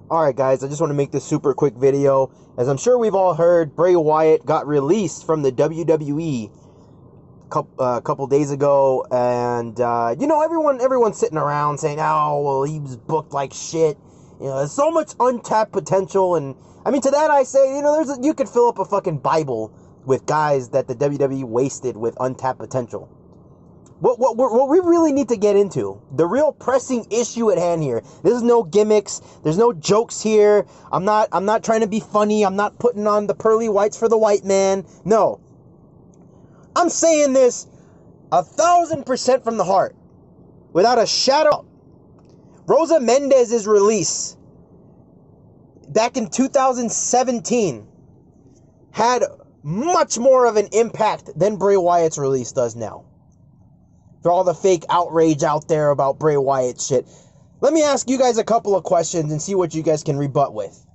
Alright guys, I just want to make this super quick video. As I'm sure we've all heard, Bray Wyatt got released from the WWE a couple days ago, and you know, everyone's sitting around saying, oh, well, he was booked like shit. You know, there's so much untapped potential, and I mean, to that I say, you know, you could fill up a fucking Bible with guys that the WWE wasted with untapped potential. What we really need to get into, the real pressing issue at hand here. There's no gimmicks. There's no jokes here. I'm not trying to be funny. I'm not putting on the pearly whites for the white man. No. I'm saying this 1,000% from the heart, without a shadow. Rosa Mendes' release back in 2017 had much more of an impact than Bray Wyatt's release does now. For all the fake outrage out there about Bray Wyatt shit, let me ask you guys a couple of questions and see what you guys can rebut with.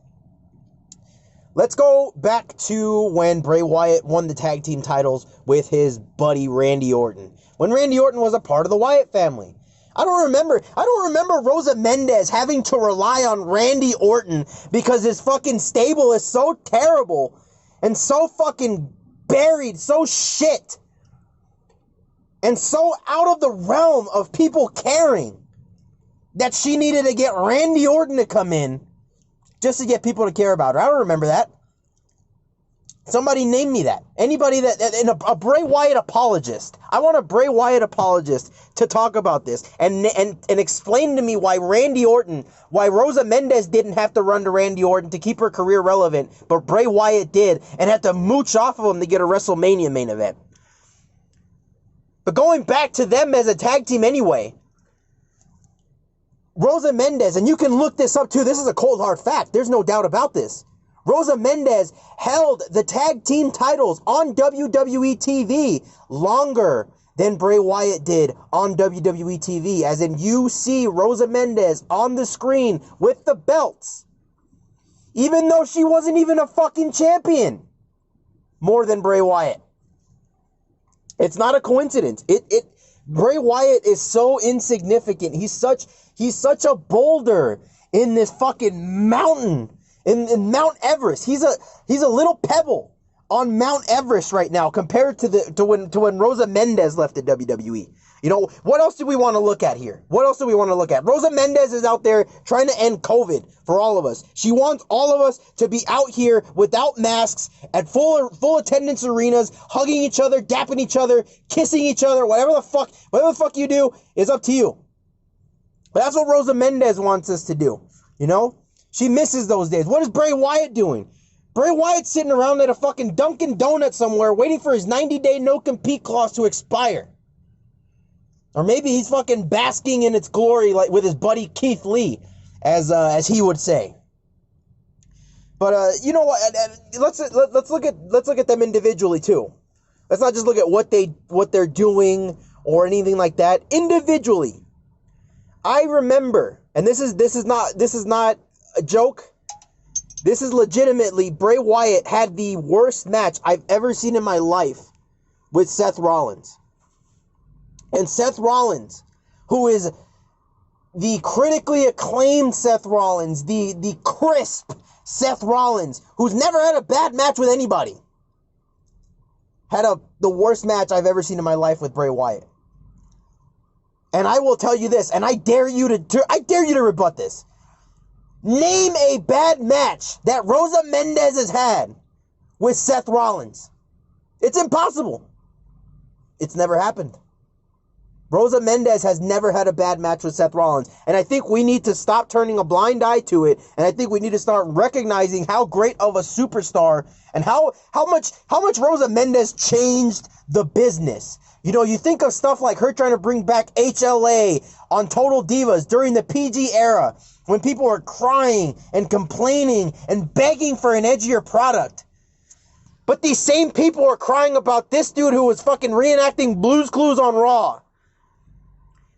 Let's go back to when Bray Wyatt won the tag team titles with his buddy Randy Orton. When Randy Orton was a part of the Wyatt family. I don't remember Rosa Mendes having to rely on Randy Orton because his fucking stable is so terrible and so fucking buried, so shit. And so out of the realm of people caring that she needed to get Randy Orton to come in just to get people to care about her. I don't remember that. Somebody name me that. Anybody and a Bray Wyatt apologist. I want a Bray Wyatt apologist to talk about this and explain to me why why Rosa Mendes didn't have to run to Randy Orton to keep her career relevant, but Bray Wyatt did and had to mooch off of him to get a WrestleMania main event. But going back to them as a tag team anyway, Rosa Mendes, and you can look this up too, this is a cold hard fact, there's no doubt about this. Rosa Mendes held the tag team titles on WWE TV longer than Bray Wyatt did on WWE TV, as in you see Rosa Mendes on the screen with the belts, even though she wasn't even a fucking champion, more than Bray Wyatt. It's not a coincidence. Bray Wyatt is so insignificant. He's such a boulder in this fucking mountain, in Mount Everest. He's a little pebble on Mount Everest right now compared to when Rosa Mendes left the WWE. You know, what else do we want to look at here? What else do we want to look at? Rosa Mendes is out there trying to end COVID for all of us. She wants all of us to be out here without masks at full attendance arenas, hugging each other, dapping each other, kissing each other, whatever the fuck you do is up to you. But that's what Rosa Mendes wants us to do, you know? She misses those days. What is Bray Wyatt doing? Bray Wyatt's sitting around at a fucking Dunkin' Donuts somewhere waiting for his 90-day no-compete clause to expire. Or maybe he's fucking basking in its glory like with his buddy Keith Lee, as he would say. But you know what? Let's look at them individually too. Let's not just look at what they're doing or anything like that. Individually, I remember, and this is not a joke. This is legitimately, Bray Wyatt had the worst match I've ever seen in my life with Seth Rollins. And Seth Rollins, who is the critically acclaimed Seth Rollins, the crisp Seth Rollins, who's never had a bad match with anybody, had the worst match I've ever seen in my life with Bray Wyatt. And I will tell you this, and I dare you to rebut this. Name a bad match that Rosa Mendes has had with Seth Rollins. It's impossible. It's never happened. Rosa Mendes has never had a bad match with Seth Rollins. And I think we need to stop turning a blind eye to it. And I think we need to start recognizing how great of a superstar and how much Rosa Mendes changed the business. You know, you think of stuff like her trying to bring back HLA on Total Divas during the PG era, when people were crying and complaining and begging for an edgier product. But these same people are crying about this dude who was fucking reenacting Blue's Clues on Raw.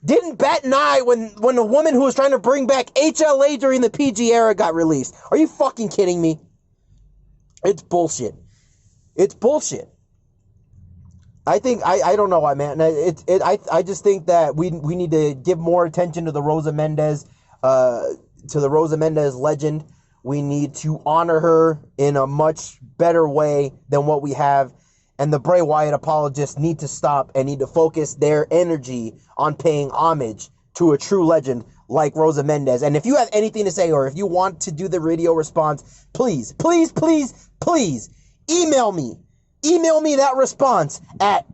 Didn't bat an eye when a woman who was trying to bring back HLA during the PG era got released. Are you fucking kidding me? It's bullshit. It's bullshit. I think, I don't know why, man. I just think that we need to give more attention to the Rosa Mendes to the Rosa Mendes legend. We need to honor her in a much better way than what we have. And the Bray Wyatt apologists need to stop and need to focus their energy on paying homage to a true legend like Rosa Mendes. And if you have anything to say, or if you want to do the radio response, please, please, please, please email me. Email me that response at